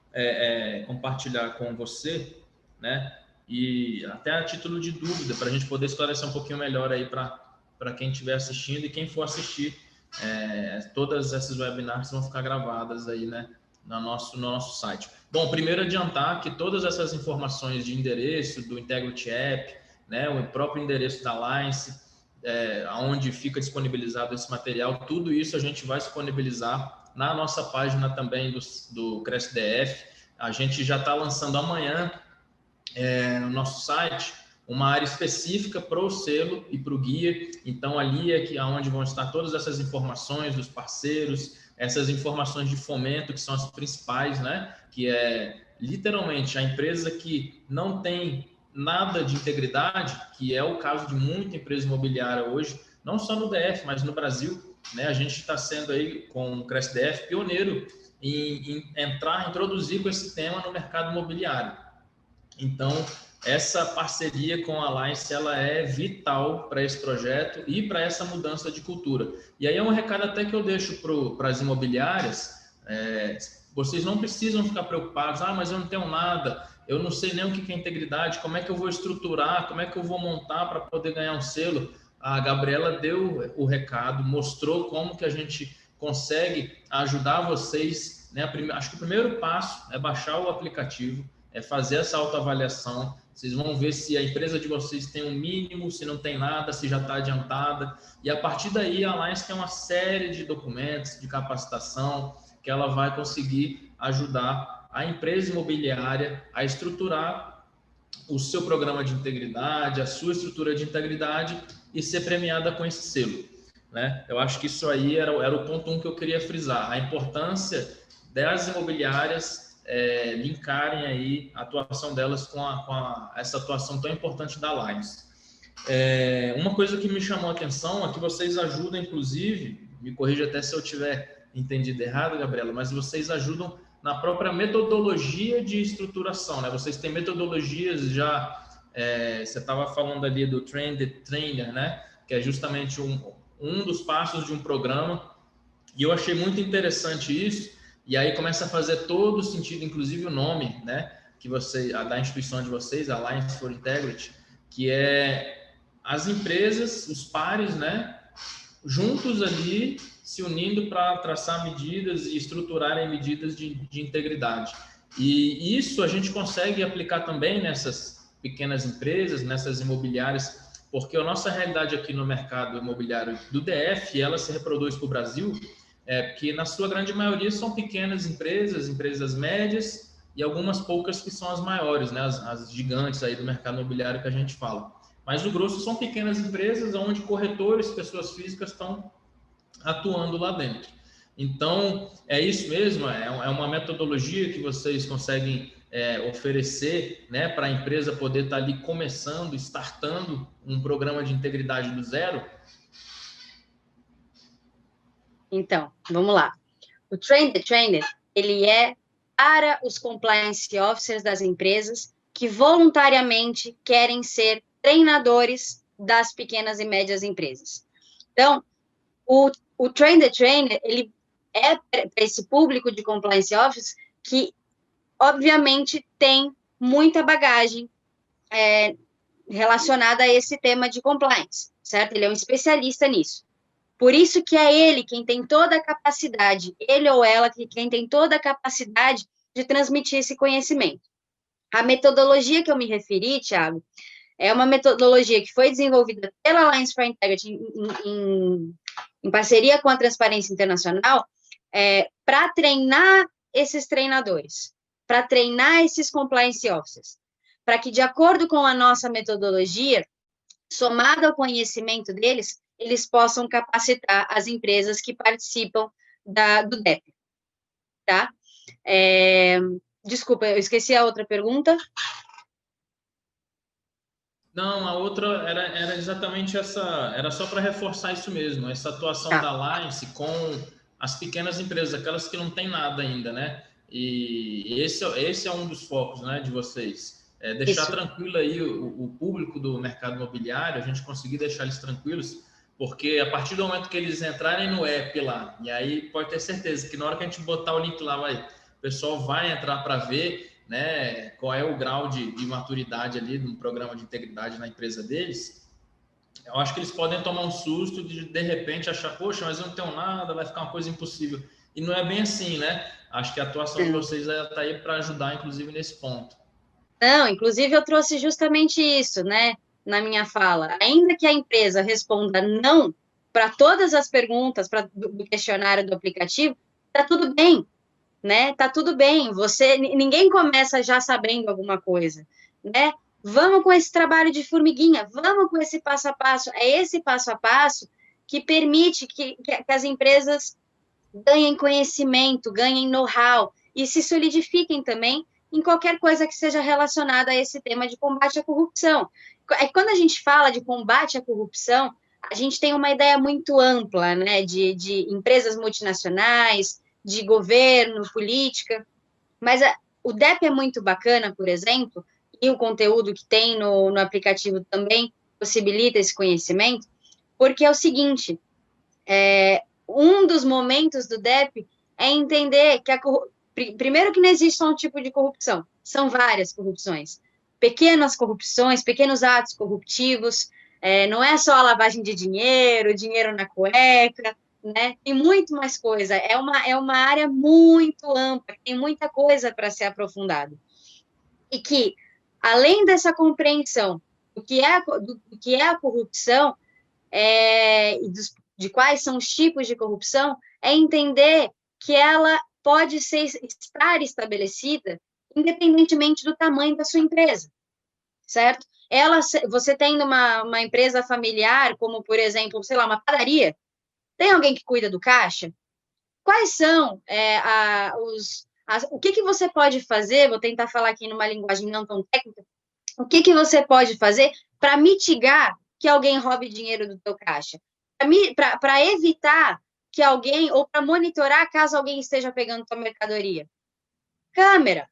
compartilhar com você, né? E até a título de dúvida, para a gente poder esclarecer um pouquinho melhor aí para quem estiver assistindo e quem for assistir. Todas essas webinars vão ficar gravadas aí, né? No nosso site. Bom, primeiro adiantar que todas essas informações de endereço do Integrity App, né? O próprio endereço da Alliance, onde fica disponibilizado esse material, tudo isso a gente vai disponibilizar na nossa página também do CresceDF. A gente já está lançando amanhã no nosso site uma área específica para o selo e para o guia. Então, ali é onde vão estar todas essas informações dos parceiros, essas informações de fomento, que são as principais, né? Que é literalmente a empresa que não tem nada de integridade, que é o caso de muita empresa imobiliária hoje, não só no DF, mas no Brasil, né? A gente está sendo aí, com o CresceDF, pioneiro em introduzir com esse tema no mercado imobiliário. Então, essa parceria com a Alliance, ela é vital para esse projeto e para essa mudança de cultura. E aí é um recado até que eu deixo para as imobiliárias, vocês não precisam ficar preocupados, mas eu não tenho nada, eu não sei nem o que é integridade, como é que eu vou estruturar, como é que eu vou montar para poder ganhar um selo. A Gabriela deu o recado, mostrou como que a gente consegue ajudar vocês, né? Acho que o primeiro passo é baixar o aplicativo, é fazer essa autoavaliação. Vocês vão ver se a empresa de vocês tem um mínimo, se não tem nada, se já está adiantada. E a partir daí, a Alliance tem uma série de documentos de capacitação que ela vai conseguir ajudar a empresa imobiliária a estruturar o seu programa de integridade, a sua estrutura de integridade e ser premiada com esse selo, né? Eu acho que isso aí era o ponto 1 que eu queria frisar, a importância das imobiliárias linkarem aí a atuação delas com essa atuação tão importante da Alliance. Uma coisa que me chamou a atenção é que vocês ajudam, inclusive, me corrija até se eu tiver entendido errado, Gabriela, mas vocês ajudam na própria metodologia de estruturação, né? Vocês têm metodologias já, você estava falando ali do Train the Trainer, né? Que é justamente um dos passos de um programa, e eu achei muito interessante isso. E aí começa a fazer todo o sentido, inclusive o nome, né, da instituição de vocês, Alliance for Integrity, que é as empresas, os pares, né, juntos ali se unindo para traçar medidas e estruturarem medidas de integridade. E isso a gente consegue aplicar também nessas pequenas empresas, nessas imobiliárias, porque a nossa realidade aqui no mercado imobiliário do DF, ela se reproduz para o Brasil, porque na sua grande maioria são pequenas empresas, empresas médias e algumas poucas que são as maiores, né? As gigantes aí do mercado imobiliário que a gente fala. Mas o grosso são pequenas empresas onde corretores, pessoas físicas estão atuando lá dentro. Então, é isso mesmo, é uma metodologia que vocês conseguem oferecer, né, para a empresa poder estar ali começando, startando um programa de integridade do zero? Então, vamos lá. O Train the Trainer, ele é para os compliance officers das empresas que voluntariamente querem ser treinadores das pequenas e médias empresas. Então, o Train the Trainer, ele é para esse público de compliance officers que, obviamente, tem muita bagagem relacionada a esse tema de compliance, certo? Ele é um especialista nisso. Por isso que é ele quem tem toda a capacidade, ele ou ela, quem tem toda a capacidade de transmitir esse conhecimento. A metodologia que eu me referi, Thiago, é uma metodologia que foi desenvolvida pela Alliance for Integrity em parceria com a Transparência Internacional, para treinar esses treinadores, para treinar esses compliance officers, para que, de acordo com a nossa metodologia, somado ao conhecimento deles, eles possam capacitar as empresas que participam do DEP. tá? Desculpa, eu esqueci a outra pergunta. Não, a outra era exatamente essa, era só para reforçar isso mesmo, essa atuação da Alliance com as pequenas empresas, aquelas que não têm nada ainda, né? E esse é um dos focos, né, de vocês. Deixar Isso. tranquilo aí o público do mercado imobiliário, a gente conseguir deixar eles tranquilos, porque a partir do momento que eles entrarem no app lá, e aí pode ter certeza que na hora que a gente botar o link lá, o pessoal vai entrar para ver, né, qual é o grau de maturidade ali de um programa de integridade na empresa deles. Eu acho que eles podem tomar um susto de repente achar, poxa, mas eu não tenho nada, vai ficar uma coisa impossível. E não é bem assim, né? Acho que a atuação de vocês está aí para ajudar, inclusive, nesse ponto. Não, inclusive eu trouxe justamente isso, né, na minha fala. Ainda que a empresa responda não para todas as perguntas do questionário do aplicativo, tá tudo bem, né? Tá tudo bem. Ninguém começa já sabendo alguma coisa, né? Vamos com esse trabalho de formiguinha, vamos com esse passo a passo. É esse passo a passo que permite que as empresas ganhem conhecimento, ganhem know-how e se solidifiquem também em qualquer coisa que seja relacionada a esse tema de combate à corrupção. Quando a gente fala de combate à corrupção, a gente tem uma ideia muito ampla, né, de empresas multinacionais, de governo, política, mas o DEP é muito bacana, por exemplo, e o conteúdo que tem no aplicativo também possibilita esse conhecimento, porque é o seguinte, um dos momentos do DEP é entender que primeiro que não existe só um tipo de corrupção, são várias corrupções. Pequenas corrupções, pequenos atos corruptivos, não é só a lavagem de dinheiro, dinheiro na cueca, né? Tem muito mais coisa. É uma área muito ampla, tem muita coisa para ser aprofundada. E que, além dessa compreensão do que é a corrupção, de quais são os tipos de corrupção, é entender que ela pode estar estabelecida independentemente do tamanho da sua empresa, certo? Você tendo uma empresa familiar, como, por exemplo, sei lá, uma padaria, tem alguém que cuida do caixa? Quais são o que você pode fazer? Vou tentar falar aqui numa linguagem não tão técnica. O que você pode fazer para mitigar que alguém roube dinheiro do teu caixa? Para evitar que alguém, ou para monitorar caso alguém esteja pegando tua mercadoria? Câmera.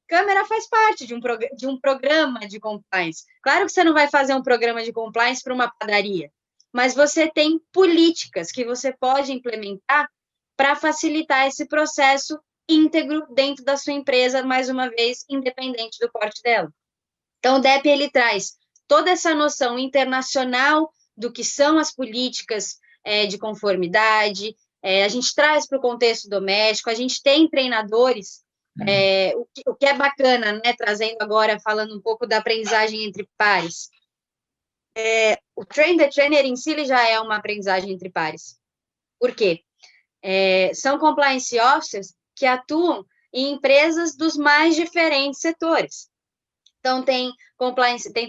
Câmera faz parte de um programa de compliance. Claro que você não vai fazer um programa de compliance para uma padaria, mas você tem políticas que você pode implementar para facilitar esse processo íntegro dentro da sua empresa, mais uma vez, independente do porte dela. Então, o DEP, ele traz toda essa noção internacional do que são as políticas de conformidade, a gente traz para o contexto doméstico, a gente tem treinadores, o que é bacana, né, trazendo agora, falando um pouco da aprendizagem entre pares. O Train the Trainer em si, ele já é uma aprendizagem entre pares. Por quê? São compliance officers que atuam em empresas dos mais diferentes setores. Então, tem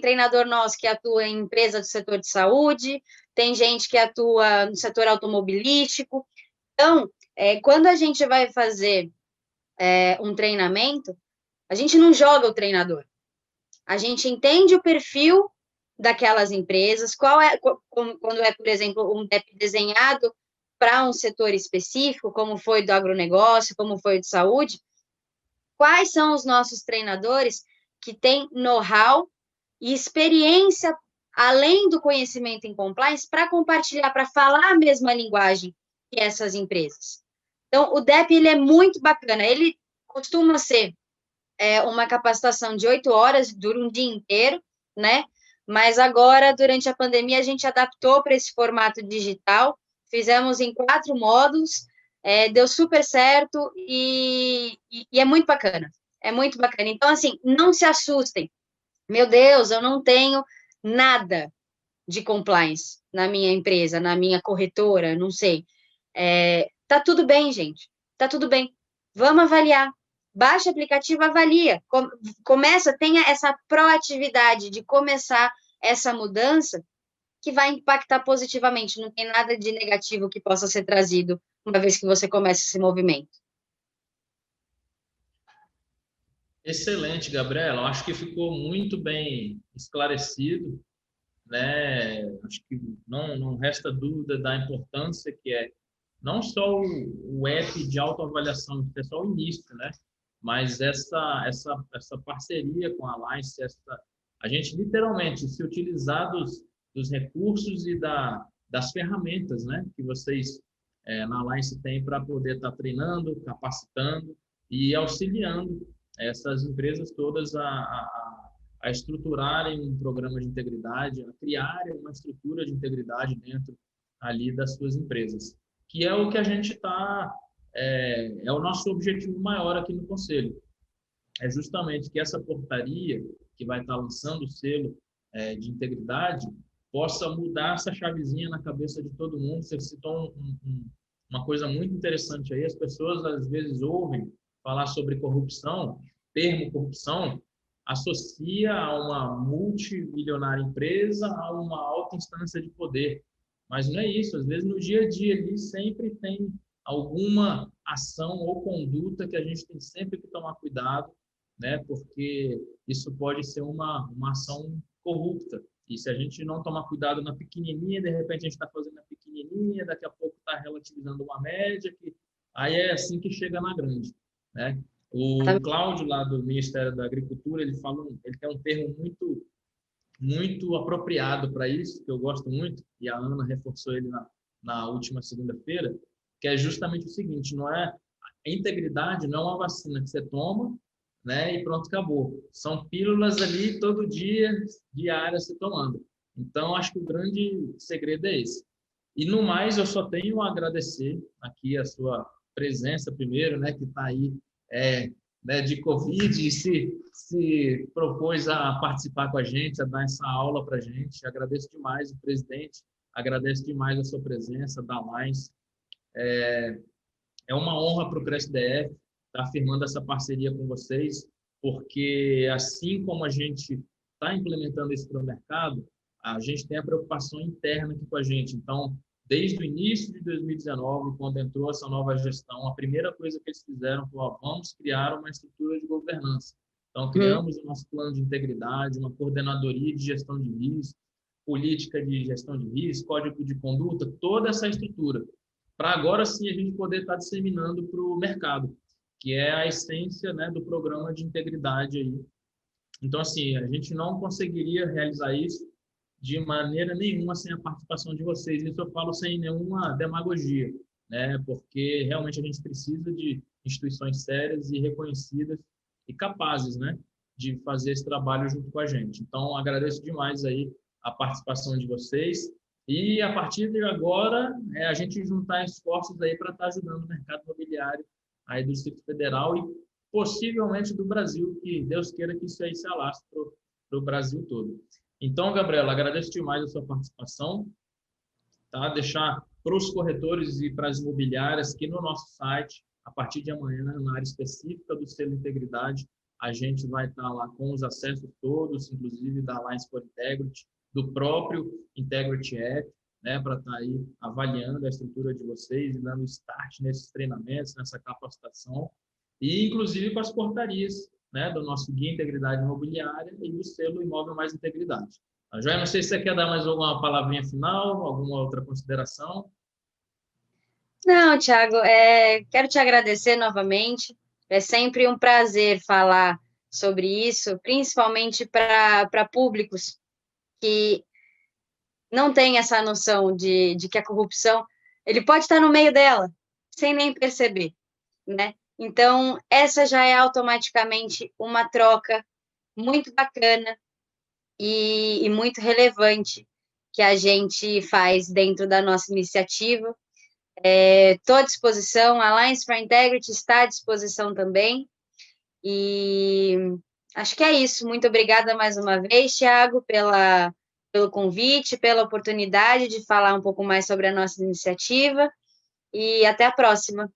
treinador nosso que atua em empresa do setor de saúde, tem gente que atua no setor automobilístico. Então, quando a gente vai fazer um treinamento, a gente não joga o treinador. A gente entende o perfil daquelas empresas, quando é, por exemplo, um DEP desenhado para um setor específico, como foi do agronegócio, como foi de saúde, quais são os nossos treinadores que têm know-how e experiência, além do conhecimento em compliance, para compartilhar, para falar a mesma linguagem que essas empresas. Então, o DEP, ele é muito bacana, ele costuma ser uma capacitação de 8 horas, dura um dia inteiro, né? Mas agora, durante a pandemia, a gente adaptou para esse formato digital, fizemos em 4 módulos, deu super certo e é muito bacana. É muito bacana. Então, assim, não se assustem. Meu Deus, eu não tenho nada de compliance na minha empresa, na minha corretora, não sei. Tá tudo bem, gente. Tá tudo bem. Vamos avaliar. Baixa o aplicativo, avalia. Tenha essa proatividade de começar essa mudança que vai impactar positivamente. Não tem nada de negativo que possa ser trazido uma vez que você começa esse movimento. Excelente, Gabriela. Eu acho que ficou muito bem esclarecido, né? Acho que não resta dúvida da importância que é não só o app de autoavaliação, que é só o início, né? Mas essa parceria com a Alliance, a gente literalmente se utilizar dos recursos e das ferramentas, né? Que vocês na Alliance têm para poder estar treinando, capacitando e auxiliando essas empresas todas a estruturarem um programa de integridade, a criarem uma estrutura de integridade dentro ali das suas empresas, que é o que a gente está, é o nosso objetivo maior aqui no Conselho, é justamente que essa portaria que vai estar lançando o selo de integridade possa mudar essa chavezinha na cabeça de todo mundo. Você citou uma coisa muito interessante aí, as pessoas às vezes ouvem falar sobre corrupção, termo corrupção, associa a uma multimilionária empresa a uma alta instância de poder. Mas não é isso, às vezes no dia a dia ali sempre tem alguma ação ou conduta que a gente tem sempre que tomar cuidado, né? Porque isso pode ser uma ação corrupta. E se a gente não tomar cuidado na pequenininha, de repente a gente está fazendo a pequenininha, daqui a pouco está relativizando uma média, aí é assim que chega na grande, né? O Cláudio, lá do Ministério da Agricultura, ele tem um termo muito apropriado para isso, que eu gosto muito, e a Ana reforçou ele na última segunda-feira, que é justamente o seguinte: não é a integridade, não é uma vacina que você toma, né, e pronto, acabou. São pílulas ali todo dia, diárias, se tomando. Então, acho que o grande segredo é esse. E no mais, eu só tenho a agradecer aqui a sua presença primeiro, né, que está aí né, de Covid, e se propôs a participar com a gente, a dar essa aula para a gente. Agradeço demais o presidente, agradeço demais a sua presença, da Lines. É uma honra para o CresDF estar firmando essa parceria com vocês, porque assim como a gente está implementando isso para o mercado, a gente tem a preocupação interna aqui com a gente. Então, desde o início de 2019, quando entrou essa nova gestão, a primeira coisa que eles fizeram foi: ó, vamos criar uma estrutura de governança. Então, criamos o nosso plano de integridade, uma coordenadoria de gestão de risco, política de gestão de risco, código de conduta, toda essa estrutura, para agora sim a gente poder estar disseminando para o mercado, que é a essência, né, do programa de integridade aí. Então, assim, a gente não conseguiria realizar isso de maneira nenhuma sem a participação de vocês. Isso eu falo sem nenhuma demagogia, né? Porque realmente a gente precisa de instituições sérias e reconhecidas e capazes, né, de fazer esse trabalho junto com a gente. Então, agradeço demais aí a participação de vocês. E a partir de agora, a gente juntar esforços aí para estar ajudando o mercado imobiliário aí do Distrito Federal e possivelmente do Brasil, que Deus queira que isso aí se alastre para o Brasil todo. Então, Gabriela, agradeço demais a sua participação, tá? Deixar para os corretores e para as imobiliárias que no nosso site, a partir de amanhã, na área específica do selo Integridade, a gente vai estar lá com os acessos todos, inclusive da Alliance for Integrity, do próprio Integrity App, né, para estar aí avaliando a estrutura de vocês e dando start nesses treinamentos, nessa capacitação, e inclusive com as portarias, né, do nosso Guia Integridade Imobiliária e do selo Imóvel Mais Integridade. Tá joia? Não sei se você quer dar mais alguma palavrinha final, alguma outra consideração. Não, Thiago, quero te agradecer novamente. É sempre um prazer falar sobre isso, principalmente para públicos que não têm essa noção de que a corrupção, ele pode estar no meio dela, sem nem perceber, né? Então, essa já é automaticamente uma troca muito bacana e muito relevante que a gente faz dentro da nossa iniciativa. Estou à disposição, a Alliance for Integrity está à disposição também, e acho que é isso. Muito obrigada mais uma vez, Thiago, pelo convite, pela oportunidade de falar um pouco mais sobre a nossa iniciativa, e até a próxima.